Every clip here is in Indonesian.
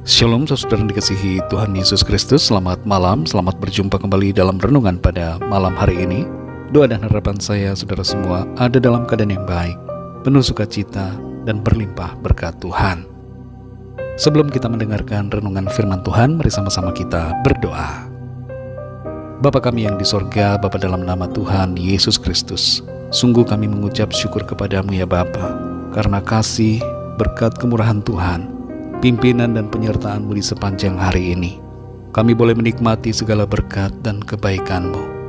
Shalom saudara yang dikasihi Tuhan Yesus Kristus. Selamat malam, selamat berjumpa kembali dalam renungan pada malam hari ini. Doa dan harapan saya saudara semua ada dalam keadaan yang baik, penuh sukacita dan berlimpah berkat Tuhan. Sebelum kita mendengarkan renungan firman Tuhan, mari sama-sama kita berdoa. Bapa kami yang di sorga, Bapa dalam nama Tuhan Yesus Kristus, sungguh kami mengucap syukur kepadamu ya Bapa, karena kasih, berkat kemurahan Tuhan, pimpinan dan penyertaan-Mu di sepanjang hari ini. Kami boleh menikmati segala berkat dan kebaikan-Mu.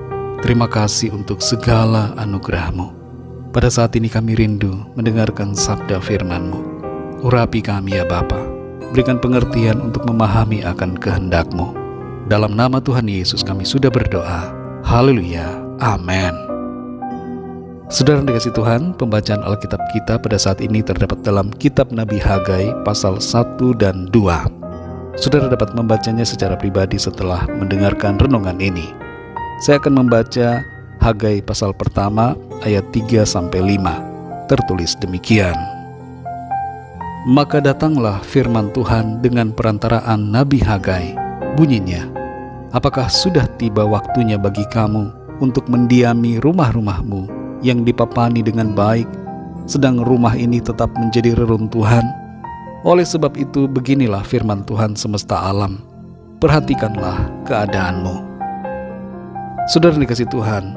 Terima kasih untuk segala anugerah-Mu. Pada saat ini kami rindu mendengarkan sabda firman-Mu. Urapi kami ya Bapa, berikan pengertian untuk memahami akan kehendak-Mu. Dalam nama Tuhan Yesus kami sudah berdoa. Haleluya, amin. Saudara yang dikasihi Tuhan, pembacaan Alkitab kita pada saat ini terdapat dalam kitab Nabi Hagai pasal 1 dan 2. Saudara dapat membacanya secara pribadi setelah mendengarkan renungan ini. Saya akan membaca Hagai pasal pertama ayat 3-5. Tertulis demikian. Maka datanglah firman Tuhan dengan perantaraan Nabi Hagai. Bunyinya, apakah sudah tiba waktunya bagi kamu untuk mendiami rumah-rumahmu yang dipapani dengan baik, sedang rumah ini tetap menjadi reruntuhan? Oleh sebab itu beginilah firman Tuhan semesta alam, perhatikanlah keadaanmu. Saudara dikasihi Tuhan,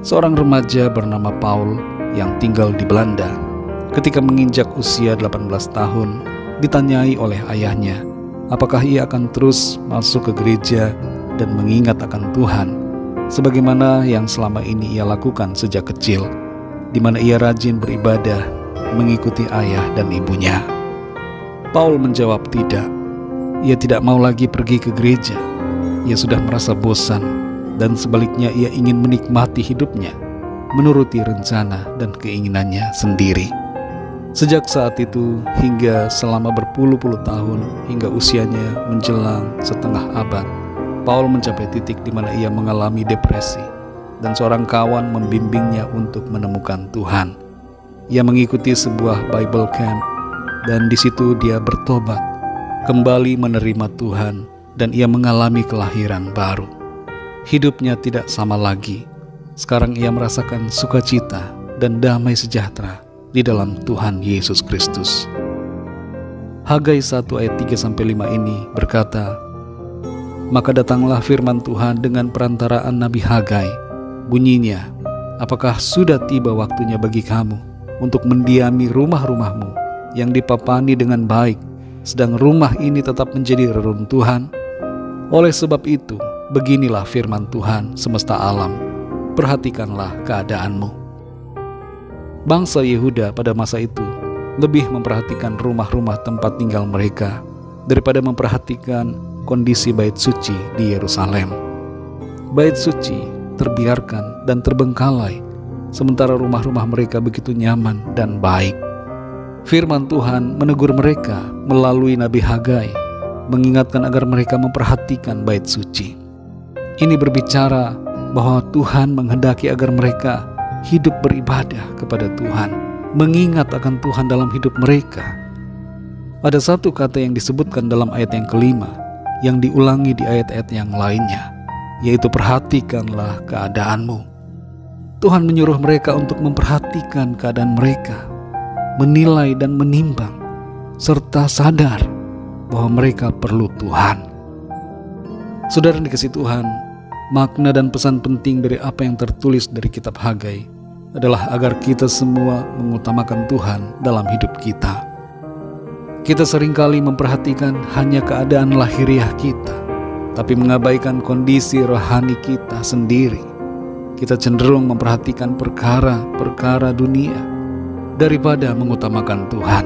seorang remaja bernama Paul yang tinggal di Belanda, ketika menginjak usia 18 tahun, ditanyai oleh ayahnya, apakah ia akan terus masuk ke gereja dan mengingat akan Tuhan sebagaimana yang selama ini ia lakukan sejak kecil, di mana ia rajin beribadah mengikuti ayah dan ibunya. Paul menjawab tidak. Ia tidak mau lagi pergi ke gereja. Ia sudah merasa bosan, dan sebaliknya ia ingin menikmati hidupnya, menuruti rencana dan keinginannya sendiri. Sejak saat itu hingga selama berpuluh-puluh tahun, hingga usianya menjelang setengah abad, Paul mencapai titik di mana ia mengalami depresi, dan seorang kawan membimbingnya untuk menemukan Tuhan. Ia mengikuti sebuah Bible camp, dan di situ dia bertobat, kembali menerima Tuhan, dan ia mengalami kelahiran baru. Hidupnya tidak sama lagi. Sekarang ia merasakan sukacita dan damai sejahtera di dalam Tuhan Yesus Kristus. Hagai 1 ayat 3-5 ini berkata, maka datanglah firman Tuhan dengan perantaraan Nabi Hagai. Bunyinya, apakah sudah tiba waktunya bagi kamu untuk mendiami rumah-rumahmu yang dipapani dengan baik, sedang rumah ini tetap menjadi reruntuhan? Oleh sebab itu, beginilah firman Tuhan semesta alam, perhatikanlah keadaanmu. Bangsa Yehuda pada masa itu lebih memperhatikan rumah-rumah tempat tinggal mereka daripada memperhatikan kondisi bait suci di Yerusalem. Bait suci terbiarkan dan terbengkalai, sementara rumah-rumah mereka begitu nyaman dan baik. Firman Tuhan menegur mereka melalui Nabi Hagai, mengingatkan agar mereka memperhatikan bait suci. Ini berbicara bahwa Tuhan menghendaki agar mereka hidup beribadah kepada Tuhan, mengingat akan Tuhan dalam hidup mereka. Ada satu kata yang disebutkan dalam ayat yang kelima, yang diulangi di ayat-ayat yang lainnya, yaitu perhatikanlah keadaanmu. Tuhan menyuruh mereka untuk memperhatikan keadaan mereka, menilai dan menimbang, serta sadar bahwa mereka perlu Tuhan. Saudara yang dikasihi Tuhan, makna dan pesan penting dari apa yang tertulis dari kitab Hagai adalah agar kita semua mengutamakan Tuhan dalam hidup kita. Kita seringkali memperhatikan hanya keadaan lahiriah kita, tapi mengabaikan kondisi rohani kita sendiri. Kita cenderung memperhatikan perkara-perkara dunia daripada mengutamakan Tuhan.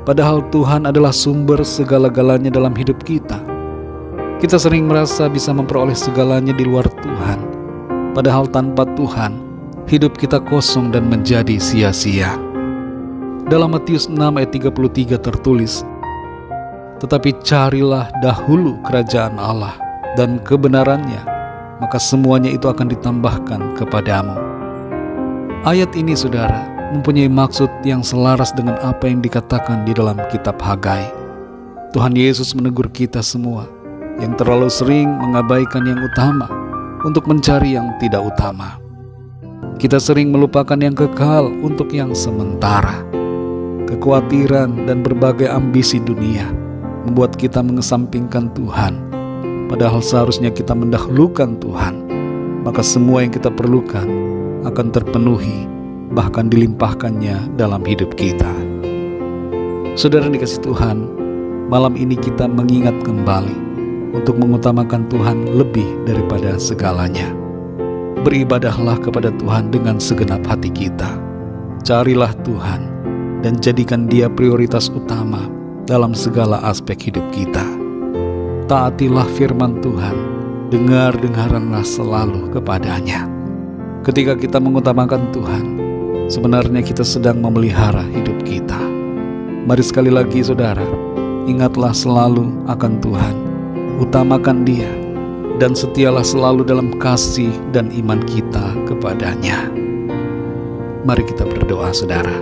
Padahal Tuhan adalah sumber segala-galanya dalam hidup kita. Kita sering merasa bisa memperoleh segalanya di luar Tuhan. Padahal tanpa Tuhan, hidup kita kosong dan menjadi sia-sia. Dalam Matius 6 ayat 33 tertulis, tetapi carilah dahulu kerajaan Allah dan kebenarannya, maka semuanya itu akan ditambahkan kepadamu. Ayat ini saudara mempunyai maksud yang selaras dengan apa yang dikatakan di dalam kitab Hagai. Tuhan Yesus menegur kita semua yang terlalu sering mengabaikan yang utama untuk mencari yang tidak utama. Kita sering melupakan yang kekal untuk yang sementara. Kekhawatiran dan berbagai ambisi dunia membuat kita mengesampingkan Tuhan, padahal seharusnya kita mendahulukan Tuhan. Maka semua yang kita perlukan akan terpenuhi, bahkan dilimpahkannya dalam hidup kita. Saudara dikasih Tuhan, malam ini kita mengingat kembali untuk mengutamakan Tuhan lebih daripada segalanya. Beribadahlah kepada Tuhan dengan segenap hati kita. Carilah Tuhan dan jadikan Dia prioritas utama dalam segala aspek hidup kita. Taatilah firman Tuhan, dengar-dengaranlah selalu kepadanya. Ketika kita mengutamakan Tuhan, sebenarnya kita sedang memelihara hidup kita. Mari sekali lagi saudara, ingatlah selalu akan Tuhan, utamakan Dia, dan setialah selalu dalam kasih dan iman kita kepadanya. Mari kita berdoa saudara.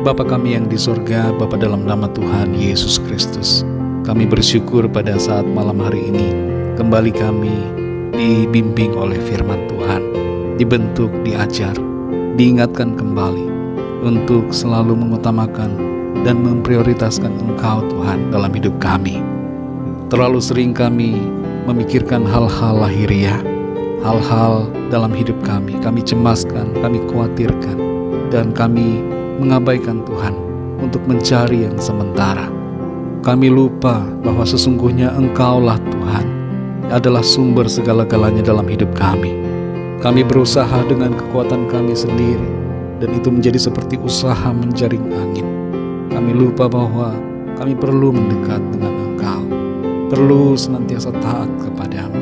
Bapa kami yang di sorga, Bapa dalam nama Tuhan Yesus Kristus, kami bersyukur pada saat malam hari ini, kembali kami dibimbing oleh firman Tuhan, dibentuk, diajar, diingatkan kembali untuk selalu mengutamakan dan memprioritaskan Engkau Tuhan dalam hidup kami. Terlalu sering kami memikirkan hal-hal lahiriah, hal-hal dalam hidup kami cemaskan, kami khawatirkan, dan kami mengabaikan Tuhan untuk mencari yang sementara. Kami lupa bahwa sesungguhnya Engkaulah Tuhan adalah sumber segala-galanya dalam hidup kami. Kami berusaha dengan kekuatan kami sendiri, dan itu menjadi seperti usaha menjaring angin. Kami lupa bahwa kami perlu mendekat dengan Engkau, perlu senantiasa taat kepadamu,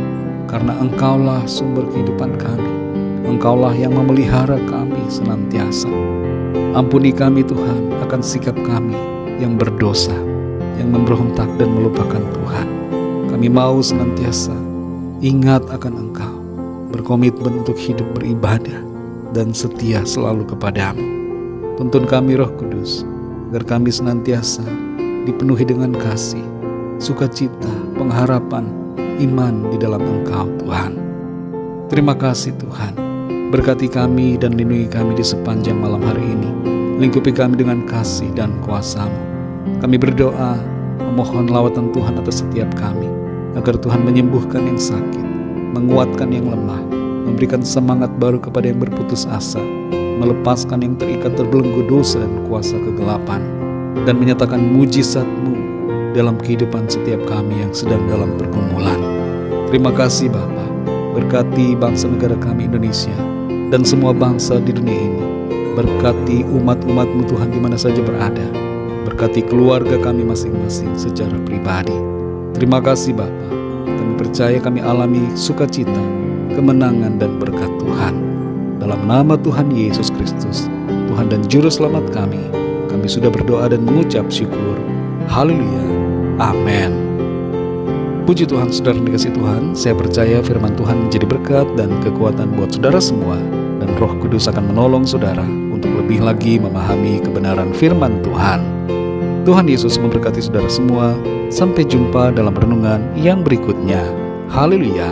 karena Engkaulah sumber kehidupan kami. Engkaulah yang memelihara kami senantiasa. Ampuni kami Tuhan akan sikap kami yang berdosa, yang memberontak dan melupakan Tuhan. Kami mau senantiasa ingat akan Engkau, berkomitmen untuk hidup beribadah dan setia selalu kepadamu. Tuntun kami Roh Kudus, agar kami senantiasa dipenuhi dengan kasih, sukacita, pengharapan, iman di dalam Engkau Tuhan. Terima kasih Tuhan, berkati kami dan lindungi kami di sepanjang malam hari ini. Lingkupi kami dengan kasih dan kuasa-Mu. Kami berdoa, memohon lawatan Tuhan atas setiap kami, agar Tuhan menyembuhkan yang sakit, menguatkan yang lemah, memberikan semangat baru kepada yang berputus asa, melepaskan yang terikat terbelenggu dosa dan kuasa kegelapan, dan menyatakan mujizat-Mu dalam kehidupan setiap kami yang sedang dalam pergumulan. Terima kasih Bapa, berkati bangsa negara kami Indonesia dan semua bangsa di dunia ini. Berkati umat-umat-Mu Tuhan di mana saja berada. Berkati keluarga kami masing-masing secara pribadi. Terima kasih Bapa, kami percaya kami alami sukacita, kemenangan dan berkat Tuhan. Dalam nama Tuhan Yesus Kristus, Tuhan dan Juru Selamat kami sudah berdoa dan mengucap syukur. Haleluya. Amin. Puji Tuhan, saudara dikasih Tuhan, saya percaya firman Tuhan menjadi berkat dan kekuatan buat saudara semua, dan Roh Kudus akan menolong saudara untuk lebih lagi memahami kebenaran firman Tuhan. Tuhan Yesus memberkati saudara semua. Sampai jumpa dalam renungan yang berikutnya. Haleluya.